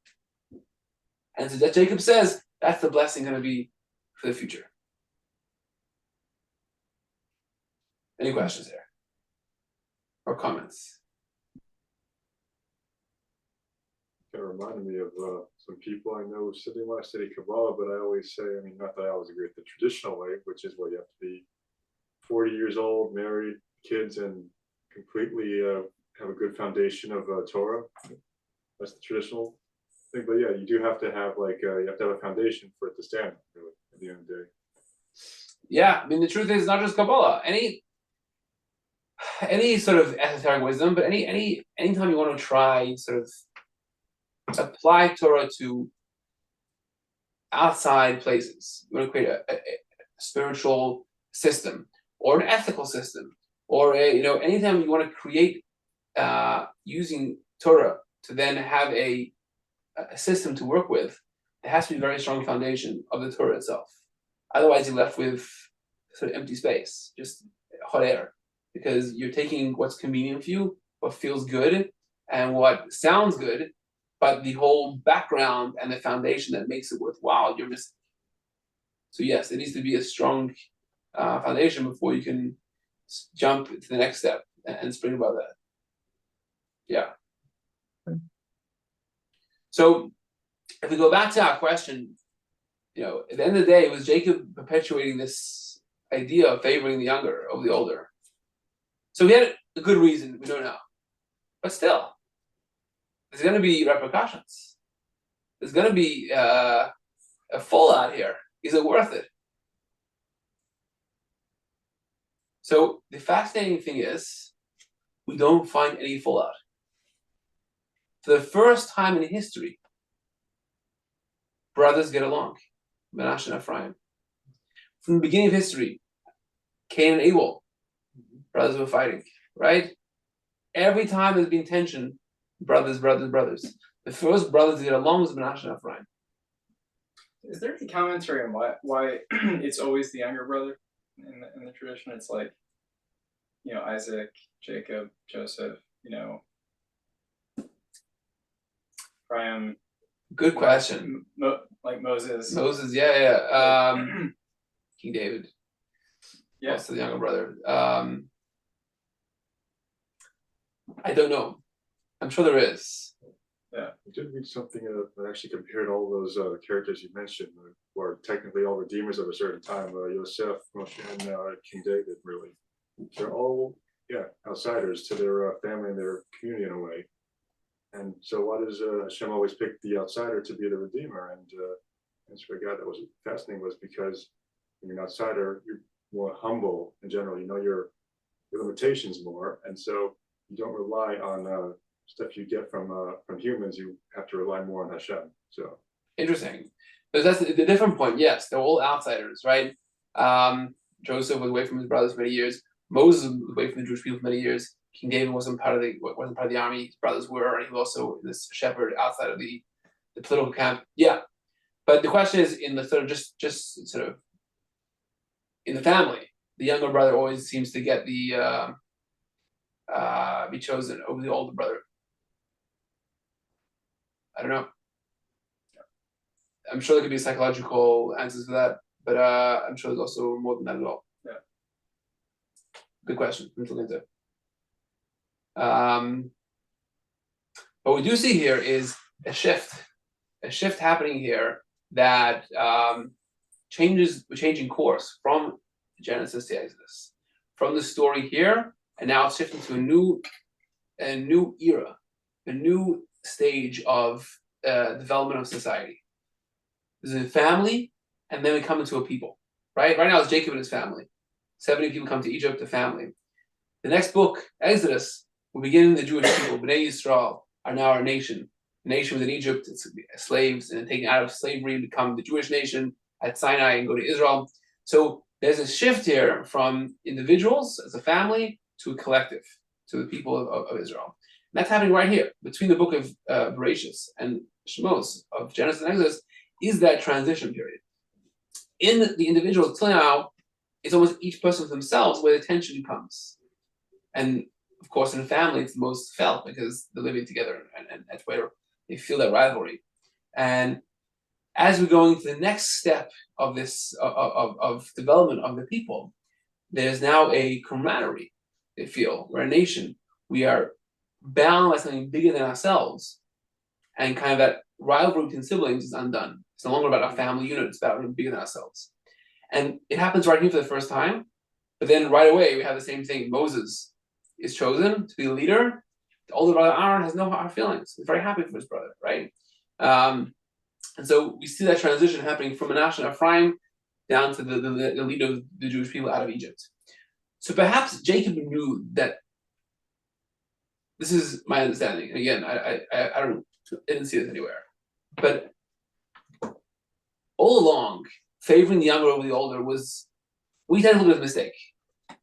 And so that Jacob says that's the blessing going to be for the future. Any questions there? Or comments? kind of reminded me of some people I know who said they want to study Kabbalah, but I always say, I mean, not that I always agree with the traditional way, which is you have to be 40 years old, married, kids, and completely have a good foundation of Torah. That's the traditional thing. But yeah, you do have to have you have to have a foundation for it to stand, really, at the end of the day. Yeah, I mean, the truth is not just Kabbalah. Any sort of esoteric wisdom, but anytime you want to try sort of apply Torah to outside places, you want to create a spiritual system or an ethical system, or anytime you want to create using Torah to then have a system to work with, there has to be a very strong foundation of the Torah itself. Otherwise, you're left with sort of empty space, just hot air, because you're taking what's convenient for you, what feels good, and what sounds good, but the whole background and the foundation that makes it worthwhile, you're missing. So yes, it needs to be a strong foundation before you can jump to the next step and spring above that. Yeah. So if we go back to our question, at the end of the day, was Jacob perpetuating this idea of favoring the younger over the older? So we had a good reason, we don't know. But still, there's going to be repercussions. There's going to be a fallout here. Is it worth it? So the fascinating thing is, we don't find any fallout. For the first time in history, brothers get along. Menashe and Ephraim. From the beginning of history, Cain and Abel, brothers were fighting, right? Every time there's been tension, brothers. The first brothers to get along was Menashe and Ephraim. Is there any commentary on why it's always the younger brother in the tradition? It's like, Isaac, Jacob, Joseph, Ephraim. Good question. Like Moses. Moses, yeah. King David. Yeah. Also the younger brother. I don't know. I'm sure there is. Yeah, I did read something that actually compared all those characters you mentioned, who are technically all redeemers of a certain time. Yosef, Moshe, and King David, really. They're all, outsiders to their family and their community in a way. And so why does Hashem always pick the outsider to be the redeemer? And that's what I got that was fascinating, was because when you're an outsider, you're more humble in general. You know your limitations more. And so you don't rely on stuff you get from humans. You have to rely more on Hashem. So interesting. But that's the different point. Yes, they're all outsiders, right? Joseph was away from his brothers for many years. Moses was away from the Jewish people for many years. King David wasn't part of the army. His brothers were, and he was also this shepherd outside of the political camp. Yeah, but the question is, in the sort of just sort of in the family, the younger brother always seems to get the be chosen over the older brother. I don't know. I'm sure there could be psychological answers for that, but I'm sure there's also more than that at all. Yeah. Good question. I'm looking into. What we do see here is a shift happening here that changing course from Genesis to Exodus, from the story here, and now it's shifting to a new era, a new stage of development of society. There's a family, and then we come into a people. Right now it's Jacob and his family. 70 people come to Egypt, a family. The next book, Exodus, will begin the Jewish people. Bnei Yisrael are now our nation. The nation within Egypt, it's slaves, and taken out of slavery, become the Jewish nation at Sinai and go to Israel. So there's a shift here from individuals as a family to a collective, to the people of Israel. And that's happening right here, between the book of Vayechi and Shemos, of Genesis and Exodus, is that transition period. In the individuals, till now, it's almost each person for themselves where the tension comes. And of course, in a family, it's the most felt because they're living together, and that's where they feel that rivalry. And as we're going to the next step of this of development of the people, there's now a camaraderie. They feel we're a nation. We are bound by something bigger than ourselves, and kind of that rivalry between siblings is undone. It's no longer about a family unit, it's about being bigger than ourselves. And it happens right here for the first time, but then right away we have the same thing. Moses is chosen to be the leader. The older brother Aaron has no hard feelings. He's very happy for his brother, right? And so we see that transition happening from Manasseh and Ephraim down to the leader of the Jewish people out of Egypt. So perhaps Jacob knew that. This is my understanding. Again, I didn't see this anywhere. But all along, favoring the younger over the older we tend to look at a mistake.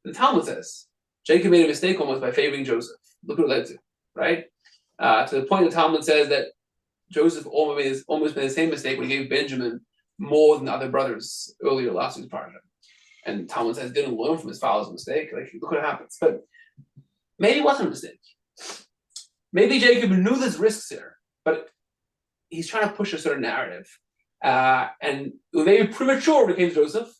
The Talmud says Jacob made a mistake almost by favoring Joseph. Look what it led to, right? To the point the Talmud says that Joseph almost made the same mistake when he gave Benjamin more than the other brothers earlier last week's Parsha. And Talmud says didn't learn from his father's mistake. Like, look what happens. But maybe it wasn't a mistake. Maybe Jacob knew there's risks here, but he's trying to push a certain narrative. And it was maybe premature when it came to Joseph.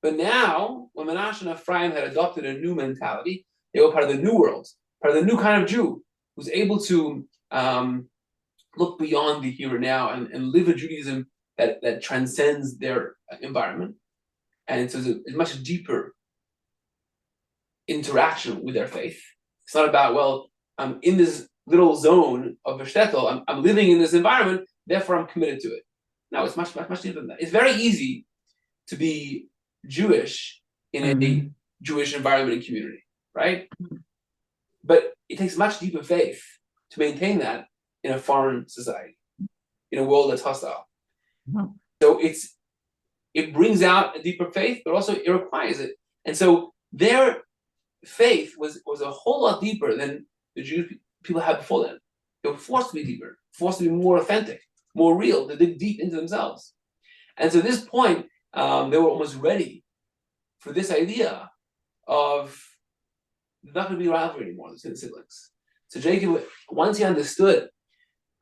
But now, when Manasseh and Ephraim had adopted a new mentality, they were part of the new world, part of the new kind of Jew, who's able to look beyond the here and now and live a Judaism that transcends their environment. And so it's a much deeper interaction with their faith. It's not about, well, I'm in this little zone of a shtetl, I'm living in this environment, therefore I'm committed to it. No, it's much deeper than that. It's very easy to be Jewish in a Jewish environment and community, right? But it takes much deeper faith to maintain that in a foreign society, in a world that's hostile. So it brings out a deeper faith, but also it requires it. And so their faith was a whole lot deeper than the Jewish people had before then. They were forced to be deeper, forced to be more authentic, more real, to dig deep into themselves. And so at this point, they were almost ready for this idea of not going to be rivalry anymore between the siblings. So Jacob, once he understood,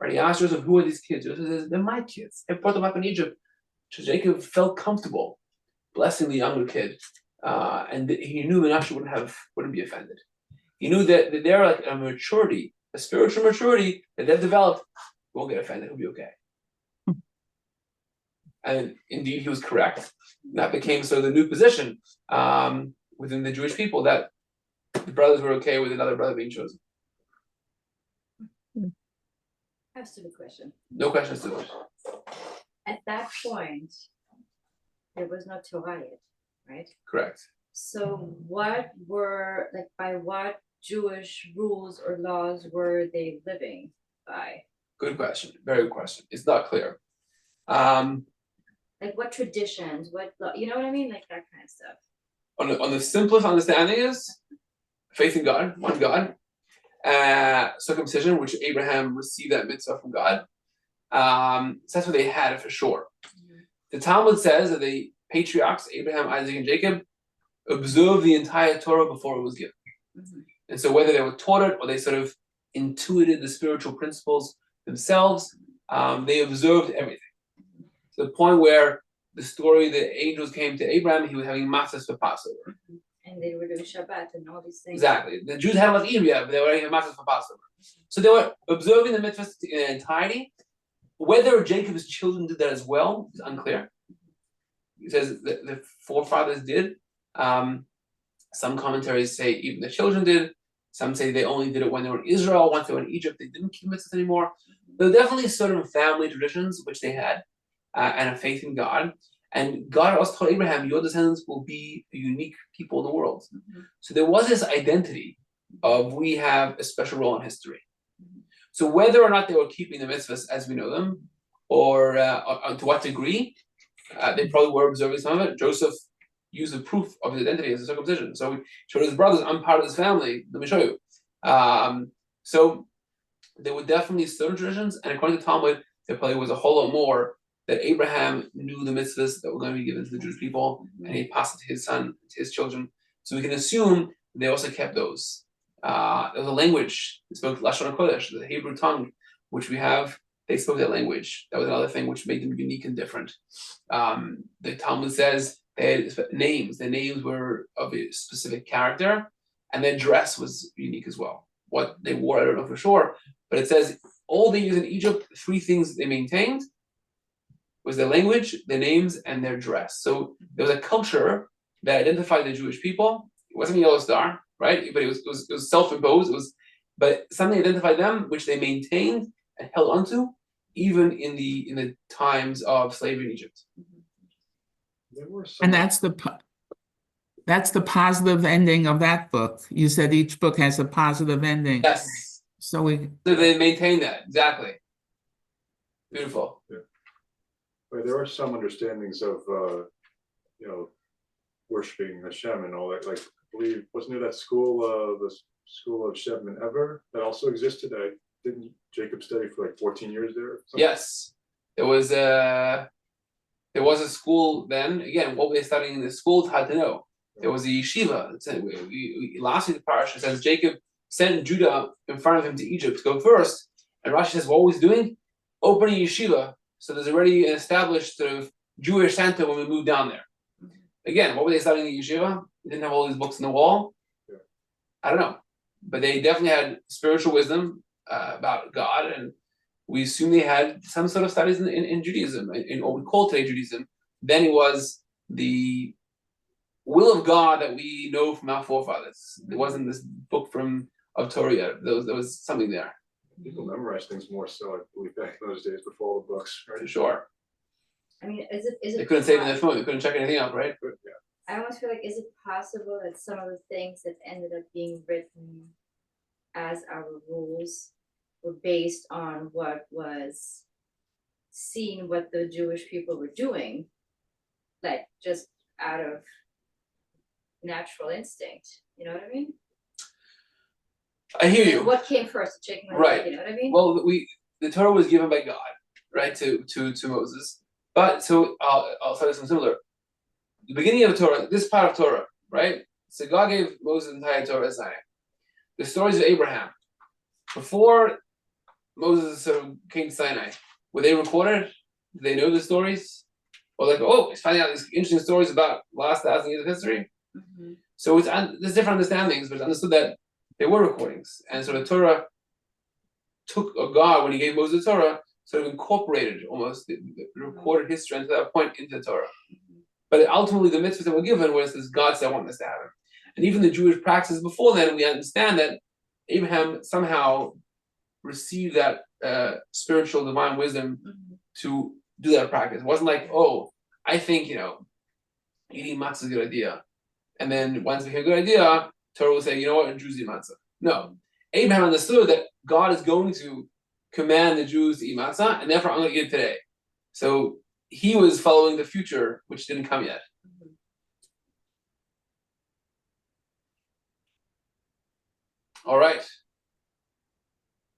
right, he asked Joseph, who are these kids? Joseph says, they're my kids. I brought them up in Egypt. So Jacob felt comfortable blessing the younger kid. And he knew Manasseh wouldn't be offended. He knew that they're like a maturity, a spiritual maturity that they've developed, won't get offended, he'll be okay. And indeed, he was correct. That became sort of the new position within the Jewish people, that the brothers were okay with another brother being chosen. I have a stupid question. No questions to it. At that point, there was no Torah yet, right? Correct. So what were, like, by what Jewish rules or laws were they living by? Good question. Very good question. It's not clear. Like, what traditions, you know what I mean? Like, that kind of stuff. On the simplest understanding is faith in God, one God. Circumcision, which Abraham received that mitzvah from God. So that's what they had for sure. The Talmud says that the patriarchs, Abraham, Isaac, and Jacob, observed the entire Torah before it was given. And so whether they were taught it or they sort of intuited the spiritual principles themselves, they observed everything. To the point where the story, the angels came to Abraham, he was having matzahs for Passover. And they were doing Shabbat and all these things. Exactly. The Jews hadn't left Egypt yet, but they were having matzahs for Passover. So they were observing the mitzvahs in their entirety. Whether Jacob's children did that as well is unclear. He says that the forefathers did. Some commentaries say even the children did. Some say they only did it when they were in Israel. Once they were in Egypt, they didn't keep mitzvahs anymore. There were definitely certain family traditions which they had, and a faith in God. And God also told Abraham, your descendants will be a unique people in the world. So there was this identity of we have a special role in history. So whether or not they were keeping the mitzvahs as we know them, or to what degree, they probably were observing some of it. Joseph used the proof of his identity as a circumcision. So he showed his brothers, I'm part of this family, let me show you. So there were definitely certain traditions, and according to Talmud, there probably was a whole lot more that Abraham knew the mitzvahs that were going to be given to the Jewish people, and he passed it to his son, to his children. So we can assume they also kept those. There was a language, they spoke Lashon HaKodesh, the Hebrew tongue, which we have, they spoke that language. That was another thing which made them unique and different. The Talmud says they had names. Their names were of a specific character, and their dress was unique as well. What they wore, I don't know for sure, but it says all they used in Egypt, three things they maintained was their language, their names, and their dress. So there was a culture that identified the Jewish people. It wasn't a yellow star, right? But it was self-imposed. But something identified them, which they maintained and held onto, even in the times of slavery in Egypt. There were some. And that's the positive ending of that book. You said each book has a positive ending. Yes. So They maintained that, exactly. Beautiful. But there are some understandings of, worshiping Hashem and all that. Like, I believe, wasn't there that school, the school of Shem and Ever that also existed? Didn't Jacob study for like 14 years there? Yes, there was a school then. Again, what were they studying in the school? It's hard to know. There was a yeshiva. Last week the Parsha says Jacob sent Judah in front of him to Egypt to go first, and Rashi says what was doing? Opening yeshiva. So there's already an established sort of Jewish center when we moved down there. Again, what were they studying in yeshiva? They didn't have all these books on the wall. Yeah. I don't know, but they definitely had spiritual wisdom about God, and we assume they had some sort of studies in Judaism, in what we call today Judaism. Then it was the will of God that we know from our forefathers. There wasn't this book of Torah yet. There was something there. People memorize things more so, I believe, back in those days before all the books, For right? sure. I mean, is it? They couldn't save it in their phone. They couldn't check anything out, right? But yeah, I almost feel like, is it possible that some of the things that ended up being written as our rules were based on what was seen, what the Jewish people were doing, like just out of natural instinct? You know what I mean? I hear you. What came first, the chicken or the Right. egg? You know what I mean? Well, the Torah was given by God, right, to Moses. But so I'll tell you something similar. The beginning of Torah, this part of Torah, right? So God gave Moses the entire Torah at Sinai. The stories of Abraham, before Moses sort of came to Sinai, were they recorded? Did they know the stories? Or like, oh, he's finding out these interesting stories about the last 1,000 years of history. Mhm. So there's different understandings, but it's understood that they were recordings. And so the Torah took God, when he gave Moses the Torah, sort of incorporated almost the recorded history into that point into the Torah. But ultimately the mitzvahs that were given was this God said I want this to happen. And even the Jewish practices before then, we understand that Abraham somehow received that spiritual divine wisdom to do that practice. It wasn't like, oh, I think, eating matzah is a good idea. And then once it became a good idea, Torah will say, you know what, Jews eat matzah. No. Abraham understood that God is going to command the Jews to eat matzah, and therefore I'm going to eat it today. So he was following the future, which didn't come yet. All right.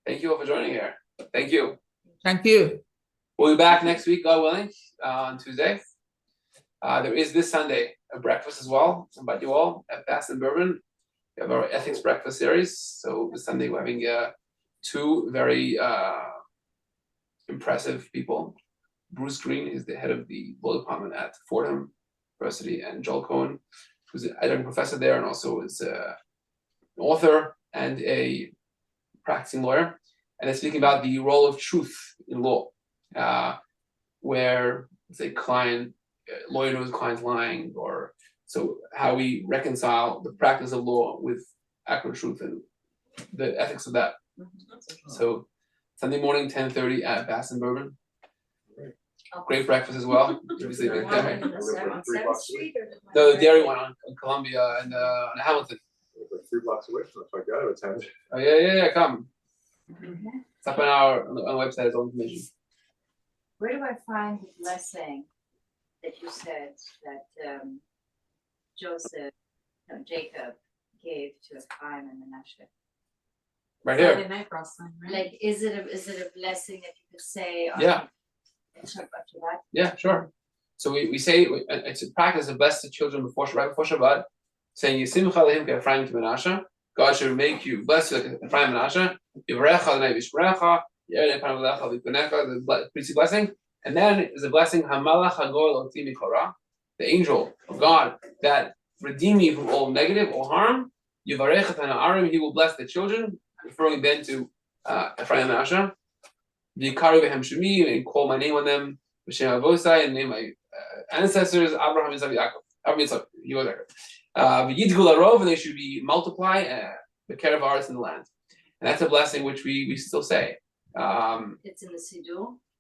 Thank you all for joining here. Thank you. thank you. We'll be back next week, God willing, on Tuesday. There is this Sunday a breakfast as well. I invite you all at Bass and Bourbon. We have our ethics breakfast series. So this Sunday we're having two very impressive people. Bruce Green is the head of the law department at Fordham University, and Joel Cohen, who's an adjunct professor there and also is an author and a practicing lawyer. And they're speaking about the role of truth in law, where it's a lawyer knows client's lying, or so how we reconcile the practice of law with accurate truth and the ethics of that. So Sunday morning, 10:30 at Bass and Bourbon. Great breakfast as well. Obviously, The big one dairy. on the seventh- on 3 Seventh blocks Street or the one No, the right dairy there? one on Columbia and on Hamilton. like 3 blocks away from us, I gotta attend. Oh yeah, come. Mhm. It's up on the website, it's all information. Where do I find the blessing that you said that Jacob gave to Ephraim and Manasseh? Right here. Friday night crossing, right? Like, is it a blessing that you could say? Yeah. Talk about Shabbat? Yeah, sure. So we say it's a practice of bless the children before Shabbat, saying Yisimcha Lehim Ephraim to Manasseh. God should make you blessed like Ephraim and Manasseh. Yivrecha Adonai V'Yishmerecha. Yerei Panav Elecha V'Yipunecha. The priestly blessing, and then is a blessing Hamalach Hagor Loti Mikora, the angel of God that redeem you from all negative, all harm. Yivarech Ha'arim, he will bless the children, referring then to Ephraim and Manasseh. V'yikaru v'hem shemi, and call my name on them, v'shem avosai, and name my ancestors, Abraham, Yitzhak, Yaakov. Abraham, Yitzhak, Yehuda. V'yidgu larov, and they should be multiply, b'kerev haaretz in the land. And that's a blessing which we still say. It's in the Siddur.